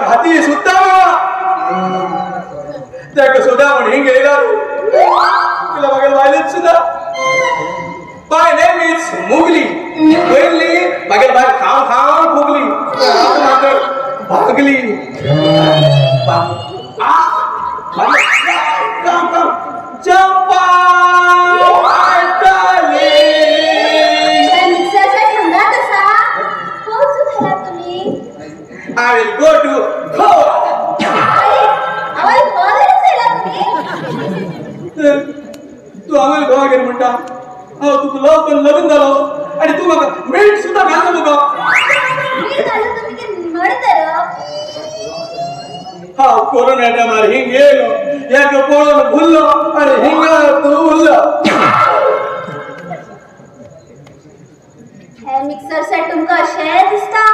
हाती सुद्धा त्या सुद्धा म्हणे गेला तिला बघायला वाहिलेत सुद्धा बाय नेम इज मुगली पहिली बघायला बाहेर खाव खाव फुगली भागली चंपा I will go to Goa. तू आम्हाला गोवा गेली म्हणता हो तू तुला पण लग्न झालं आणि तू बघा मीठ सुद्धा घालतो बघा हा कोरोनाच्या मार हिंग गेलो या पोळून भुललो आणि हिंग तू भुललो मिक्सर सेट तुमका अशे दिसता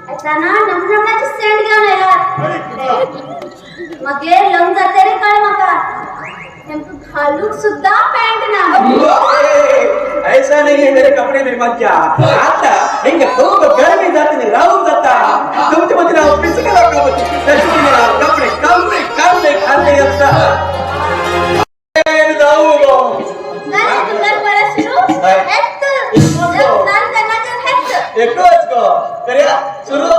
आता ना नमनमनाची सेंट घेऊन येणार मगे लंग जाते रे काय मका नेमकं घालूक सुद्धा पॅन्ट ना ऐसा नहीं है मेरे कपड़े में मत जा आता हिंग खूप गर्मी जाते नहीं राहून जाता तुमच्या मध्ये राहून पिसके लागतो कपडे कमरे कमरे खाल्ले असतात जाऊ गो नाही तुला परत सुरू एकच गो करूया सुरू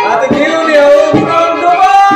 आता घेऊन येऊ दुबई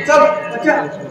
चल अच्छा